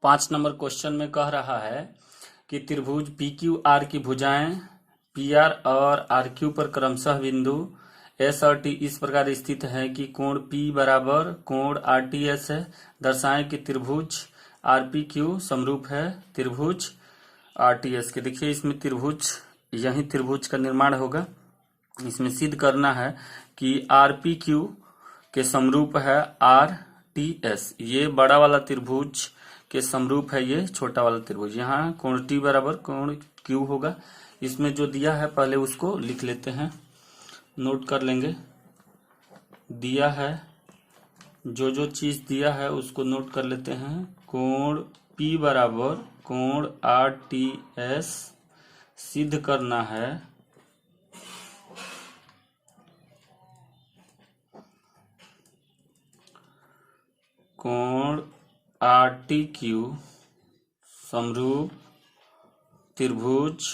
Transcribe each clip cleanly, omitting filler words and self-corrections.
5 number question में कह रहा है कि त्रिभुज पी क्यू आर की भुजाएं पी आर और आर क्यू पर क्रमशः बिंदु एस और टी इस प्रकार स्थित है कि कोण पी बराबर कोण आर टी एस है। दर्शाएं कि त्रिभुज आर पी क्यू समरूप है त्रिभुज आर टी एस के। देखिए इसमें त्रिभुज, यही त्रिभुज का निर्माण होगा। इसमें सिद्ध करना है कि आर पी क्यू के समरूप है आर टी एस। ये बड़ा वाला त्रिभुज के समरूप है ये छोटा वाला त्रिभुज। यहाँ कोण टी बराबर कोण क्यू होगा। इसमें जो दिया है पहले उसको लिख लेते हैं, नोट कर लेंगे। दिया है जो चीज दिया है उसको नोट कर लेते हैं। कोण पी बराबर कोण आर टी एस सिद्ध करना है कोण आर टी क्यू समरूप त्रिभुज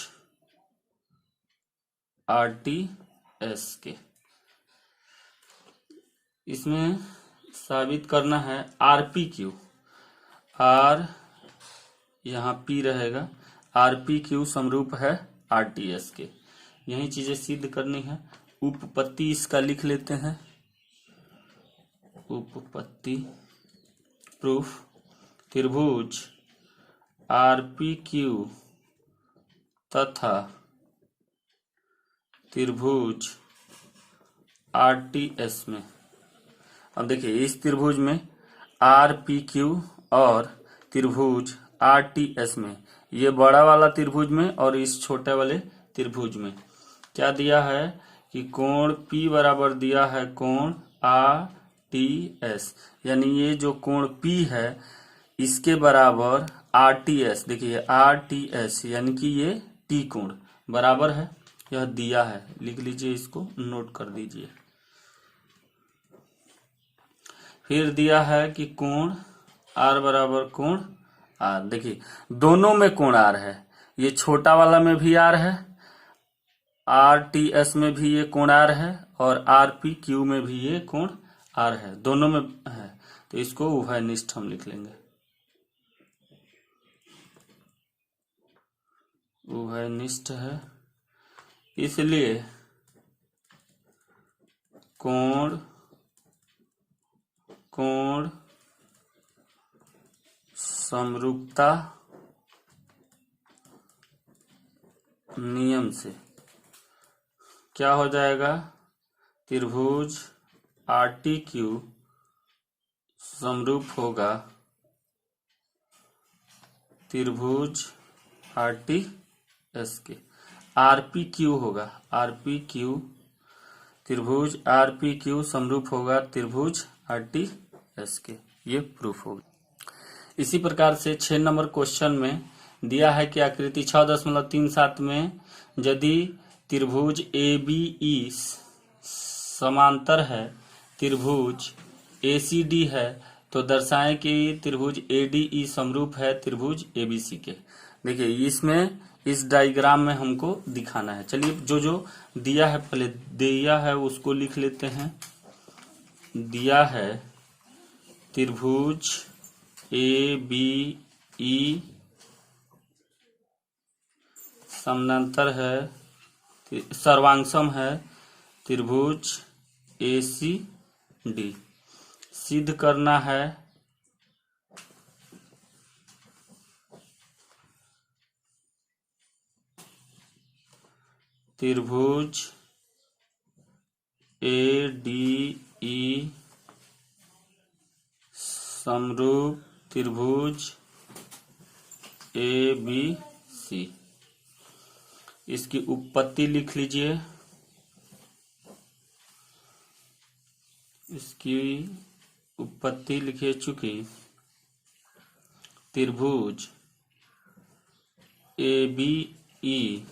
आर टी एस के। इसमें साबित करना है आर पी क्यू, आर यहाँ पी रहेगा, आर पी क्यू समरूप है आर टी एस के। यही चीजें सिद्ध करनी है। उपपत्ति इसका लिख लेते हैं। उपपत्ति प्रूफ, त्रिभुज आर पी क्यू तथा त्रिभुज आर टी एस में। अब देखिए इस त्रिभुज में आर पी क्यू और त्रिभुज आर टी एस में, ये बड़ा वाला त्रिभुज में और इस छोटे वाले त्रिभुज में क्या दिया है कि कोण P बराबर दिया है कोण आर टी एस। यानी ये जो कोण P है इसके बराबर आर टी एस। देखिए आर टी एस यानी कि ये टी कोण बराबर है, यह दिया है। लिख लीजिए, इसको नोट कर दीजिए। फिर दिया है कि कोण आर बराबर कोण आर। देखिए दोनों में कोण आर है, ये छोटा वाला में भी आर है, आर टी एस में भी ये कोण आर है और आर पी क्यू में भी ये कोण आर है, दोनों में है। तो इसको उभयनिष्ठ हम लिख लेंगे। उभयनिष्ठ है, इसलिए कोण समरूपता नियम से क्या हो जाएगा, त्रिभुज आर टी क्यू समरूप होगा त्रिभुज आर टी एस के। आर पी क्यू होगा, आर पी क्यू, त्रिभुज आर पी क्यू समरूप होगा त्रिभुज आर टी एस के। ये प्रूफ होगा। इसी प्रकार से 6 नंबर क्वेश्चन में दिया है कि आकृति 6.37 में यदि त्रिभुज ए बी ई समांतर है, त्रिभुज ए सी डी है, तो दर्शाएं कि त्रिभुज ए डी ई समरूप है त्रिभुज ए बी सी के। देखिए इसमें इस डायग्राम में हमको दिखाना है। चलिए जो दिया है पहले दिया है उसको लिख लेते हैं। दिया है त्रिभुज ए बी ई समांतर है, सर्वांगसम है त्रिभुज ए सी डी। सिद्ध करना है त्रिभुज ए डी ई समरूप त्रिभुज ए बी सी। इसकी उपपत्ति लिख लीजिए। इसकी उपपत्ति लिखिए, चूंकि त्रिभुज ए बी ई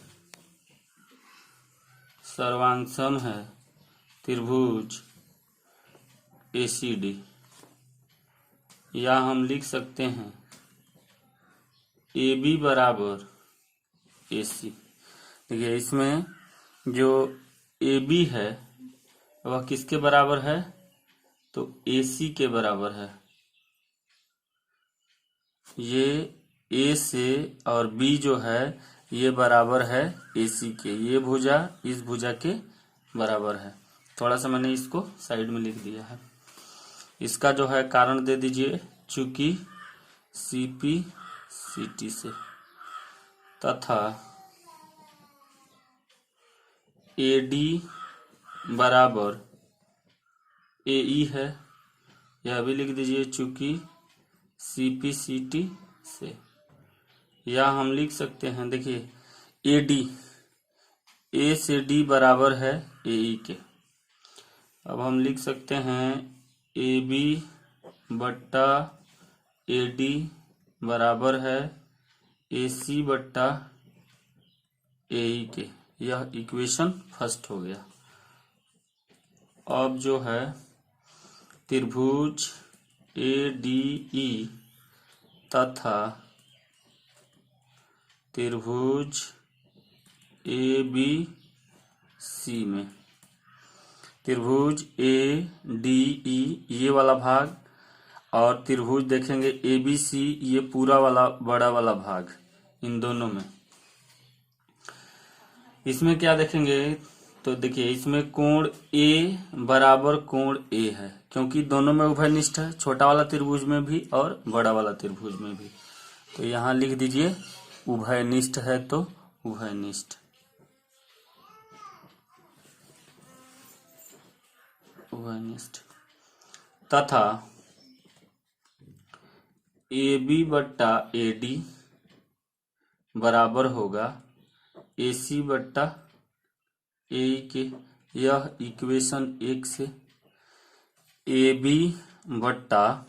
सर्वांगसम है त्रिभुज ए सी डी, या हम लिख सकते हैं ए बी बराबर ए सी। देखिए इसमें जो ए बी है वह किसके बराबर है, तो ए सी के बराबर है। ये ए से और बी जो है ये बराबर है AC के, ये भुजा इस भुजा के बराबर है। थोड़ा सा मैंने इसको साइड में लिख दिया है। इसका जो है कारण दे दीजिए, चूंकि CP CT से तथा AD बराबर AE है, यह भी लिख दीजिए चूंकि CP CT से। या हम लिख सकते हैं, देखिए AD A से D बराबर है AE के। अब हम लिख सकते हैं AB बट्टा AD बराबर है AC बट्टा AE के। यह इक्वेशन फर्स्ट हो गया। अब जो है त्रिभुज ADE तथा त्रिभुज ABC में त्रिभुज ADE ये वाला भाग और त्रिभुज देखेंगे ABC ये पूरा वाला बड़ा वाला भाग, इन दोनों में इसमें क्या देखेंगे तो देखिए इसमें कोण A बराबर कोण A है, क्योंकि दोनों में उभयनिष्ठ है, छोटा वाला त्रिभुज में भी और बड़ा वाला त्रिभुज में भी। तो यहाँ लिख दीजिए उभयनिष्ठ है, तो उभयनिष्ठ तथा AB बट्टा AD बराबर होगा AC बट्टा AE के। यह इक्वेशन 1 से AB बट्टा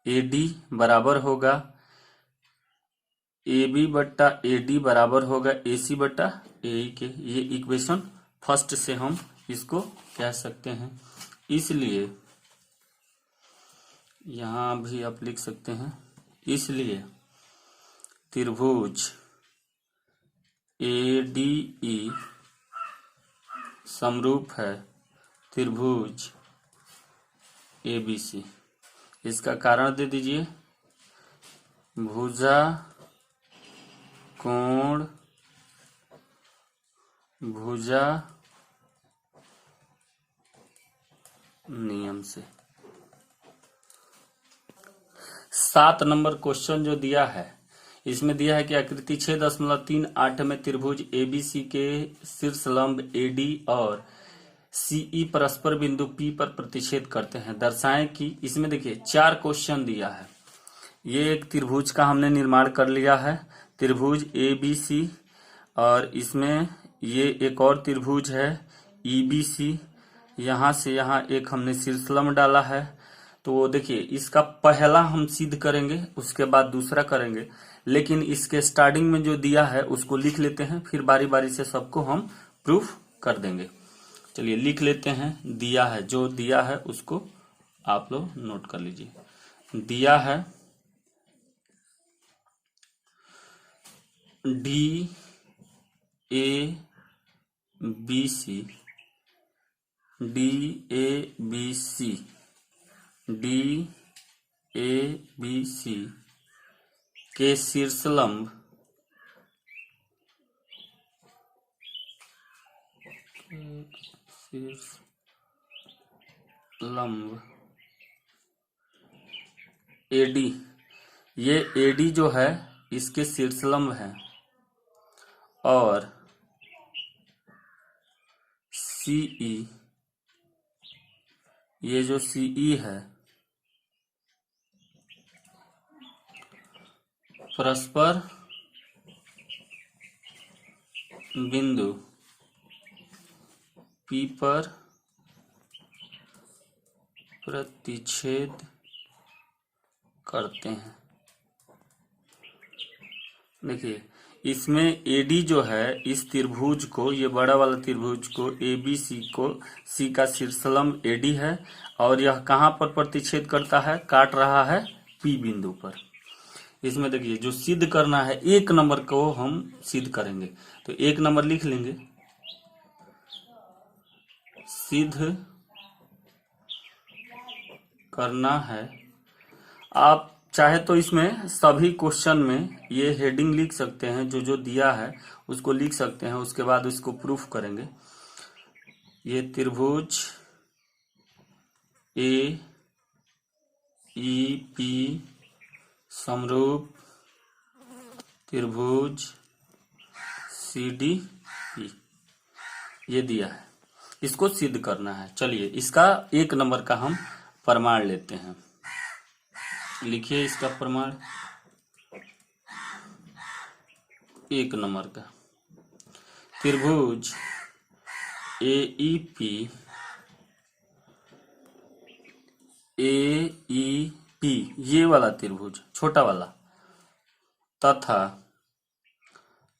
AD बराबर होगा AB बट्टा AD बराबर होगा AC बट्टा AE के। ये इक्वेशन फर्स्ट से हम इसको कह सकते हैं। इसलिए यहाँ भी आप लिख सकते हैं, इसलिए त्रिभुज ADE समरूप है त्रिभुज ABC। इसका कारण दे दीजिए, भुजा कोण भुजा नियम से। 7 नंबर क्वेश्चन जो दिया है, इसमें दिया है कि आकृति 6.38 में त्रिभुज ABC के शीर्ष लंब AD और CE परस्पर बिंदु P पर प्रतिच्छेद करते हैं, दर्शाएं कि। इसमें देखिए 4 क्वेश्चन दिया है। ये एक त्रिभुज का हमने निर्माण कर लिया है, त्रिभुज ABC, और इसमें ये एक और त्रिभुज है EBC। यहाँ से यहाँ एक हमने शीर्षलंब डाला है। तो वो देखिए इसका पहला हम सिद्ध करेंगे, उसके बाद दूसरा करेंगे, लेकिन इसके स्टार्टिंग में जो दिया है उसको लिख लेते हैं, फिर बारी बारी से सबको हम प्रूफ कर देंगे। चलिए लिख लेते हैं, दिया है, जो दिया है उसको आप लोग नोट कर लीजिए। दिया है DABC के शीर्षलंब AD, ये AD जो है इसके शीर्षलंब है, और CE, ये जो CE है परस्पर बिंदु P पर प्रतिच्छेद करते हैं। देखिए इसमें AD जो है इस त्रिभुज को, ये बड़ा वाला त्रिभुज को ABC को, C का शीर्षलंब AD है, और यह कहाँ पर प्रतिच्छेद करता है, काट रहा है P बिंदु पर। इसमें देखिए जो सिद्ध करना है 1 नंबर को हम सिद्ध करेंगे, तो 1 नंबर लिख लेंगे, सिद्ध करना है। आप चाहे तो इसमें सभी क्वेश्चन में ये हेडिंग लिख सकते हैं, जो जो दिया है उसको लिख सकते हैं, उसके बाद उसको प्रूफ करेंगे। ये त्रिभुज ए ई पी समरूप त्रिभुज सी डी पी ये दिया है, इसको सिद्ध करना है। चलिए इसका 1 नंबर का हम प्रमाण लेते हैं। लिखिए इसका प्रमाण 1 नंबर का। त्रिभुज ए ई पी ये वाला त्रिभुज छोटा वाला तथा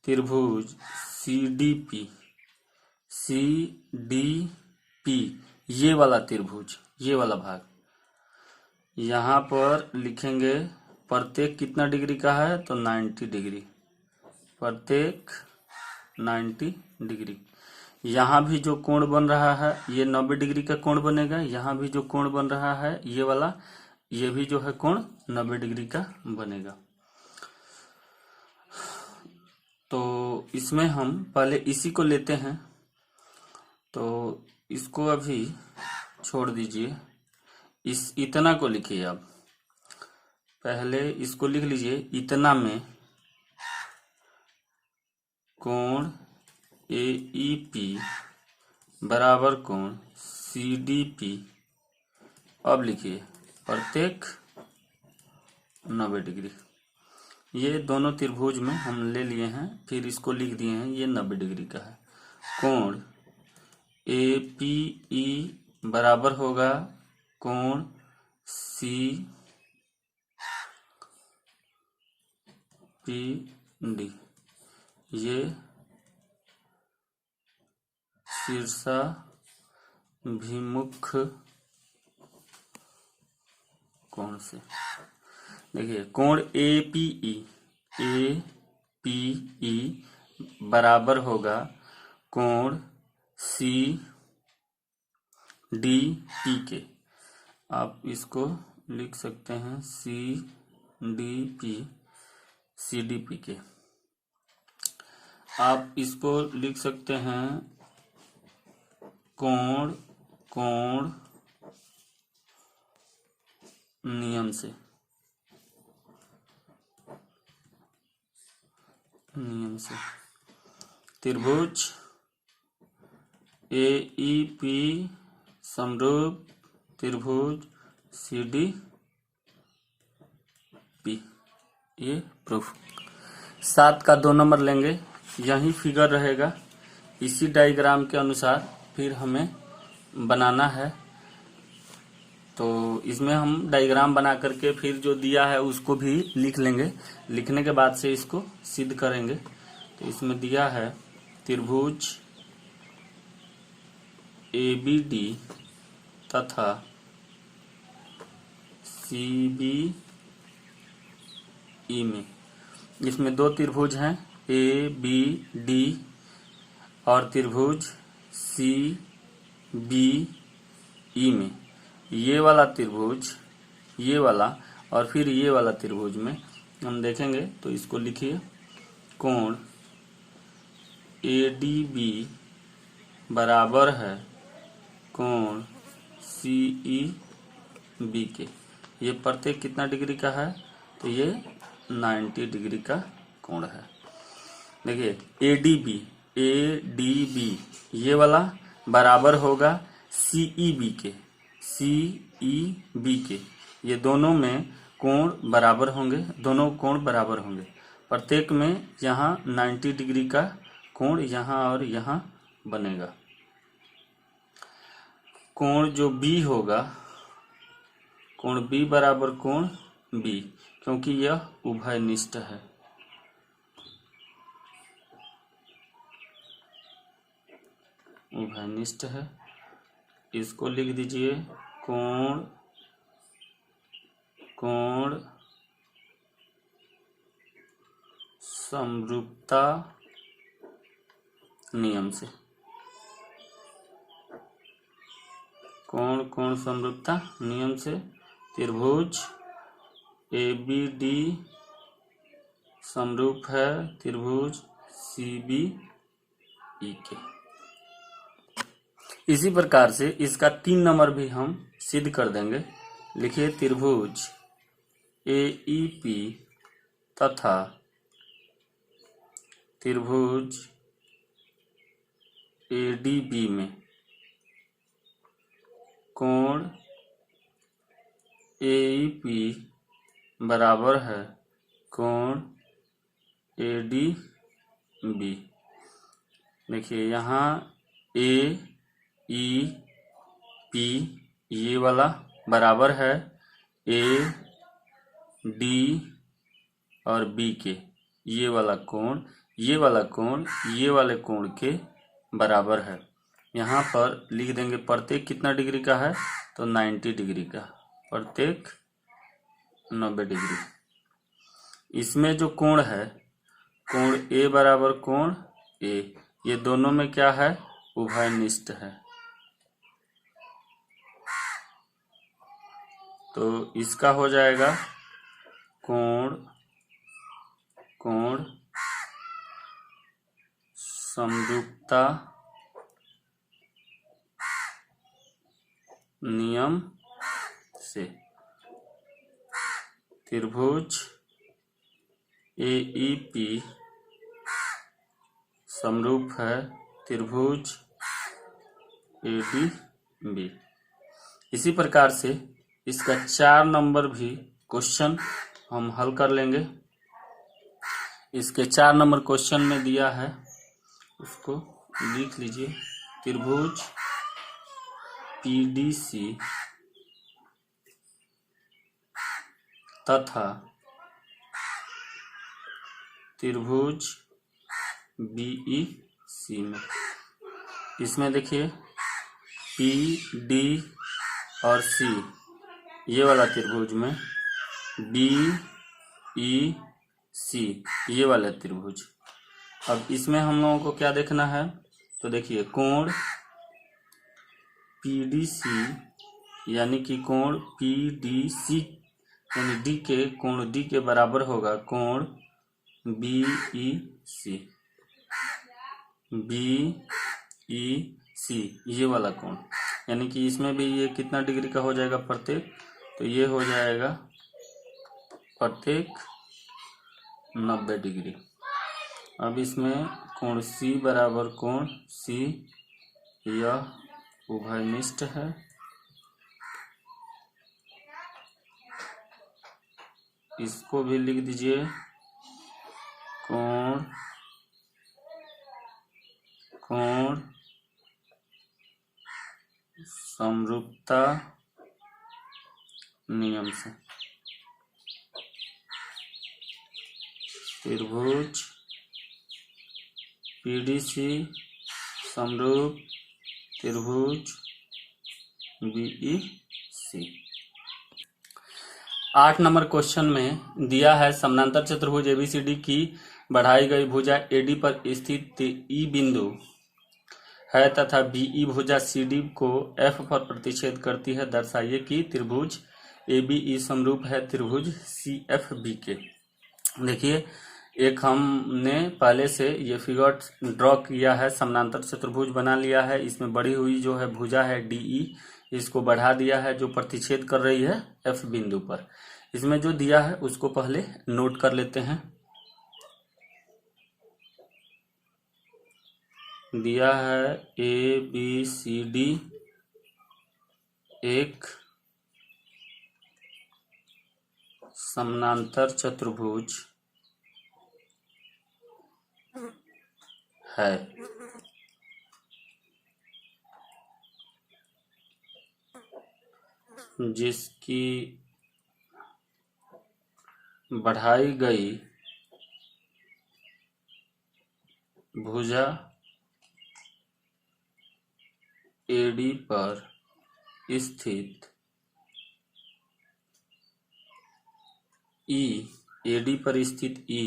त्रिभुज सी डी पी ये वाला त्रिभुज, ये वाला भाग, यहाँ पर लिखेंगे प्रत्येक कितना डिग्री का है, तो 90 डिग्री, प्रत्येक 90 डिग्री। यहाँ भी जो कोण बन रहा है ये 90 डिग्री का कोण बनेगा, यहाँ भी जो कोण बन रहा है ये वाला, ये भी जो है कोण 90 डिग्री का बनेगा। तो इसमें हम पहले इसी को लेते हैं, तो इसको अभी छोड़ दीजिए, इस इतना को लिखिए। आप पहले इसको लिख लीजिए, इतना में कोण ए ई पी बराबर कोण सी डी पी। अब लिखिए प्रत्येक 90 डिग्री। ये दोनों त्रिभुज में हम ले लिए हैं, फिर इसको लिख दिए हैं, ये 90 डिग्री का है। कोण ए पी ई बराबर होगा कोण सी पी डी। ये शीर्षाभिमुख कोण से, देखिए कोण ए पी ई बराबर होगा कोण सी डी पी के। आप इसको लिख सकते हैं सी डी पी के। आप इसको लिख सकते हैं कोण नियम से, त्रिभुज ए ई पी समरूप त्रिभुज सी डी पी। ये प्रूफ। 7 का 2 नंबर लेंगे, यही फिगर रहेगा, इसी डायग्राम के अनुसार फिर हमें बनाना है। तो इसमें हम डायग्राम बना करके फिर जो दिया है उसको भी लिख लेंगे, लिखने के बाद से इसको सिद्ध करेंगे। तो इसमें दिया है त्रिभुज ए बी डी तथा सी बी ई में, इसमें 2 त्रिभुज हैं ए बी डी और त्रिभुज सी बी ई में। ये वाला त्रिभुज, ये वाला और फिर ये वाला त्रिभुज में हम देखेंगे। तो इसको लिखिए कोण ए डी बी बराबर है कोण सी ई बी के। ये प्रत्येक कितना डिग्री का है, तो ये 90 डिग्री का कोण है। देखिए ए डी बी ये वाला बराबर होगा सी ई बी के। ये दोनों में कोण बराबर होंगे, दोनों कोण बराबर होंगे। प्रत्येक में यहाँ 90 डिग्री का कोण यहाँ और यहाँ बनेगा। कोण जो बी होगा, कोण बी बराबर कोण बी, क्योंकि यह उभयनिष्ठ है। उभयनिष्ठ है, इसको लिख दीजिए कोण समरूपता नियम से। कोण समरूपता नियम से त्रिभुज ABD समरूप है त्रिभुज CBE के। इसी प्रकार से इसका 3 नंबर भी हम सिद्ध कर देंगे। लिखिए त्रिभुज AEP तथा त्रिभुज ADB में कोण AEP बराबर है कोण ADB। देखिए यहाँ AEP ये वाला बराबर है AD और B के। ये वाला कोण ये वाले कोण के बराबर है। यहाँ पर लिख देंगे प्रत्येक कितना डिग्री का है, तो 90 डिग्री का, प्रत्येक 90 डिग्री। इसमें जो कोण है कोण A बराबर कोण A, ये दोनों में क्या है, उभयनिष्ठ है। तो इसका हो जाएगा कोण समरूपता नियम से त्रिभुज AEP समरूप है त्रिभुज ADB। इसी प्रकार से इसका 4 नंबर भी क्वेश्चन हम हल कर लेंगे। इसके 4 नंबर क्वेश्चन में दिया है, उसको लिख लीजिए। त्रिभुज PDC तथा त्रिभुज BEC में, इसमें देखिए PD और C ये वाला त्रिभुज में BEC ये वाला त्रिभुज। अब इसमें हम लोगों को क्या देखना है, तो देखिए कोण PDC यानी कि कोण PDC यानी D के कोण D के बराबर होगा कोण BEC ये वाला कोण, यानी कि इसमें भी ये कितना डिग्री का हो जाएगा प्रत्येक, तो ये हो जाएगा प्रत्येक 90 डिग्री। अब इसमें कोण C बराबर कोण C, यह उभयनिष्ठ है। इसको भी लिख दीजिए कोण समरूपता नियम से त्रिभुज PDC समरूप त्रिभुज BEC। 8 नंबर क्वेश्चन में दिया है समानांतर चतुर्भुज ABCD की बढ़ाई गई भुजा AD पर स्थित E बिंदु है तथा BE भुजा CD को F पर प्रतिच्छेद करती है। दर्शाइए कि त्रिभुज ABE समरूप है त्रिभुज CFB के। देखिए एक हमने पहले से ये फिगर ड्रॉ किया है, समानांतर चतुर्भुज बना लिया है। इसमें बढ़ी हुई जो है भुजा है DE, इसको बढ़ा दिया है जो प्रतिच्छेद कर रही है F बिंदु पर। इसमें जो दिया है उसको पहले नोट कर लेते हैं। दिया है ABCD एक समानांतर चतुर्भुज है। जिसकी बढ़ाई गई भुजा AD पर स्थित E, AD पर स्थित E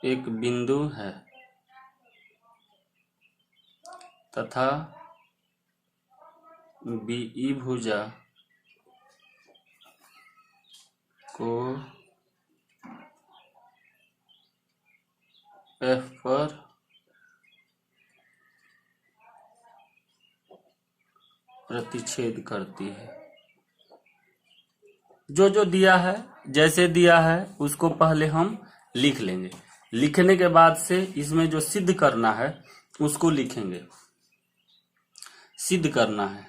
एक बिंदु है। तथा बीई भुजा को एफ पर प्रतिच्छेद करती है। जो जो दिया है, जैसे दिया है उसको पहले हम लिख लेंगे। लिखने के बाद से इसमें जो सिद्ध करना है उसको लिखेंगे। सिद्ध करना है,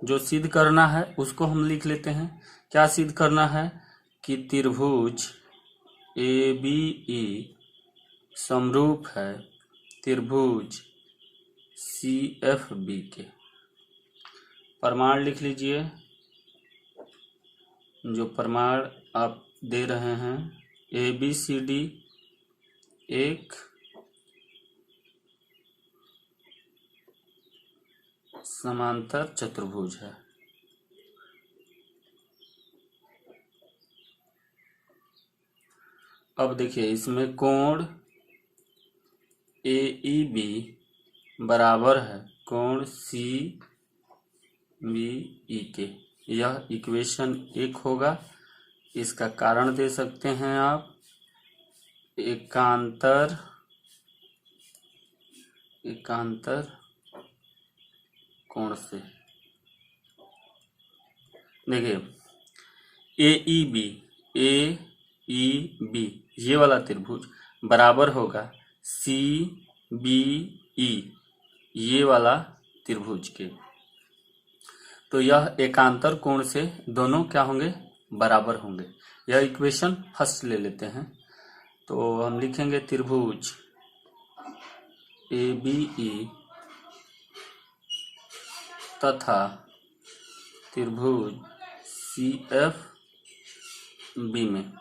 जो सिद्ध करना है उसको हम लिख लेते हैं। क्या सिद्ध करना है कि त्रिभुज ABE समरूप है त्रिभुज CFB के। प्रमाण लिख लीजिए। जो प्रमाण आप दे रहे हैं, ABCD एक समांतर चतुर्भुज है। अब देखिए, इसमें कोण AEB बराबर है कोण CBE के। यह इक्वेशन 1 होगा। इसका कारण दे सकते हैं आप एकांतर कोण से। देखिए, AEB ये वाला त्रिभुज बराबर होगा CBE ये वाला त्रिभुज के। तो यह एकांतर कोण से दोनों क्या होंगे, बराबर होंगे। यह इक्वेशन फर्स्ट ले लेते हैं। तो हम लिखेंगे त्रिभुज ABE तथा त्रिभुज CFB में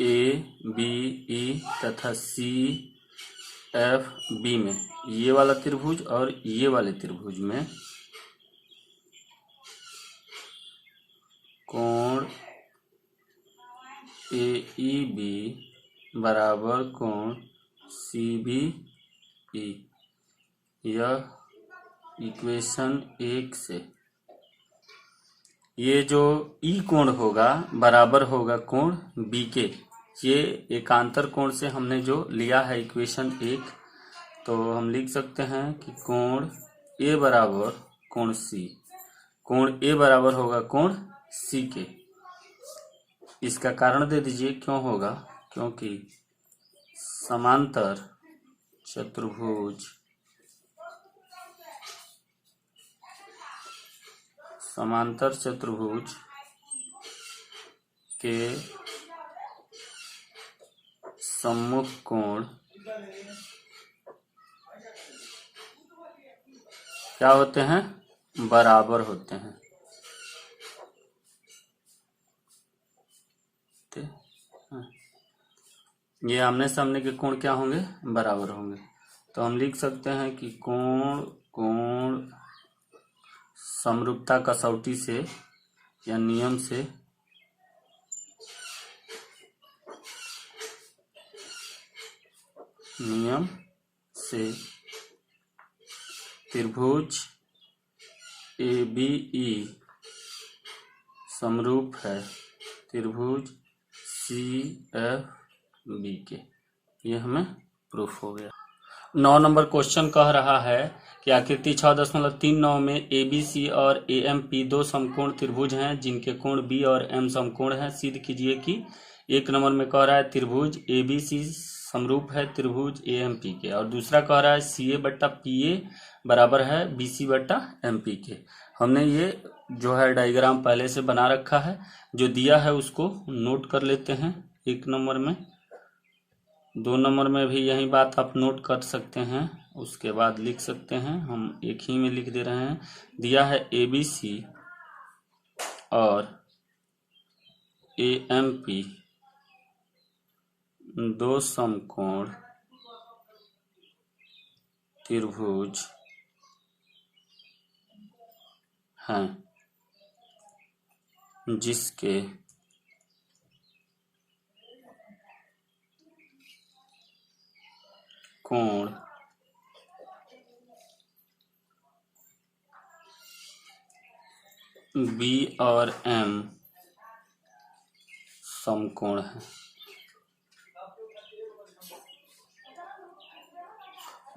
ABE तथा CFB में ये वाला त्रिभुज और ये वाले त्रिभुज में कोण AEB बराबर कोण CBE। यह इक्वेशन 1 से ये जो ई कोण होगा बराबर होगा कोण बी के। ये एकांतर कोण से हमने जो लिया है इक्वेशन 1, तो हम लिख सकते हैं कि कोण ए बराबर कोण सी। कोण ए बराबर होगा कोण सी के। इसका कारण दे दीजिए क्यों होगा, क्योंकि समांतर चतुर्भुज के सम्मुख कोण क्या होते हैं, बराबर होते हैं। ये आमने सामने के कोण क्या होंगे, बराबर होंगे। तो हम लिख सकते हैं कि कोण समरूपता कसौटी से या नियम से त्रिभुज ABE समरूप है त्रिभुज CFB के। ये हमें प्रूफ हो गया। 9 नंबर क्वेश्चन कह रहा है कि आकृति 6.39 में ABC और AMP दो समकोण त्रिभुज हैं जिनके कोण B और M समकोण हैं। सिद्ध कीजिए कि 1 नंबर में कह रहा है त्रिभुज ABC समरूप है त्रिभुज AMP के, और दूसरा कह रहा है CA बट्टा PA बराबर है BC बट्टा MP के। हमने ये जो है डायग्राम पहले से बना रखा है। जो दिया है उसको नोट कर लेते हैं 1 नंबर में। 2 नंबर में भी यही बात आप नोट कर सकते हैं, उसके बाद लिख सकते हैं। हम एक ही में लिख दे रहे हैं। दिया है ABC और AMP दो समकोण त्रिभुज हैं जिसके कोण बी और एम समकोण है।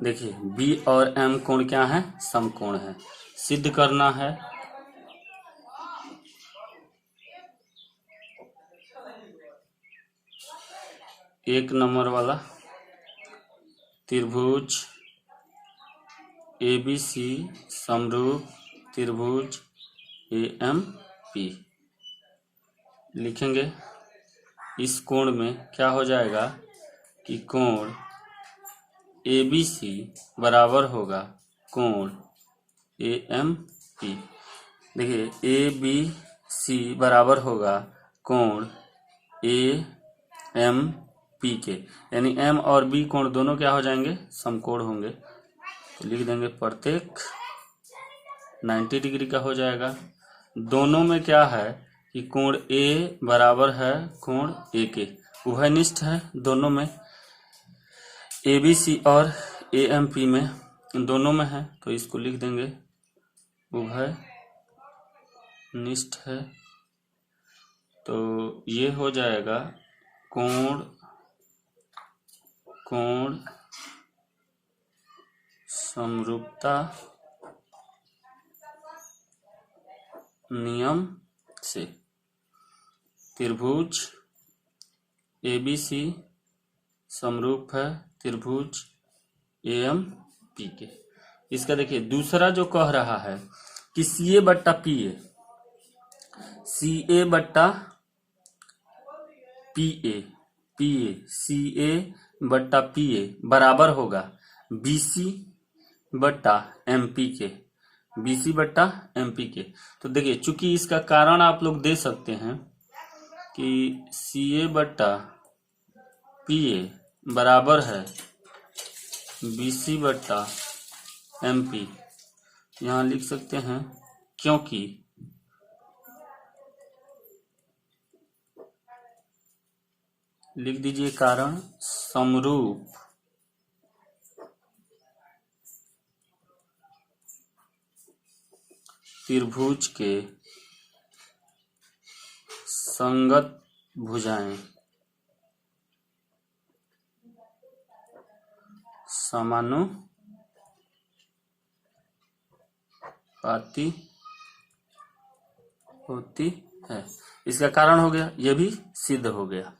देखिए बी और एम कोण क्या है? समकोण है। सिद्ध करना है एक नंबर वाला त्रिभुज ABC समरूप त्रिभुज AMP लिखेंगे। इस कोण में क्या हो जाएगा कि कोण ABC बराबर होगा कोण AMP। देखिए ABC बराबर होगा कोण AMP के, यानी M और B कोण दोनों क्या हो जाएंगे? समकोण होंगे। तो लिख देंगे प्रत्येक 90 डिग्री का हो जाएगा। दोनों में क्या है कि कोण A बराबर है कोण A के, उभयनिष्ठ है दोनों में। ABC और AMP में दोनों में है, तो इसको लिख देंगे उभयनिष्ठ है। तो ये हो जाएगा कोण समरूपता नियम से त्रिभुज ABC समरूप है त्रिभुज AMP के। इसका देखिए दूसरा जो कह रहा है कि CA बट्टा PA CA बट्टा PA बराबर होगा BC बट्टा MP के, BC बट्टा MP के। तो देखिए चूंकि इसका कारण आप लोग दे सकते हैं कि CA बट्टा PA बराबर है BC बट्टा MP, यहाँ लिख सकते हैं क्योंकि लिख दीजिए कारण समरूप त्रिभुज के संगत भुजाएं समानुपाती होती है। इसका कारण हो गया, यह भी सिद्ध हो गया।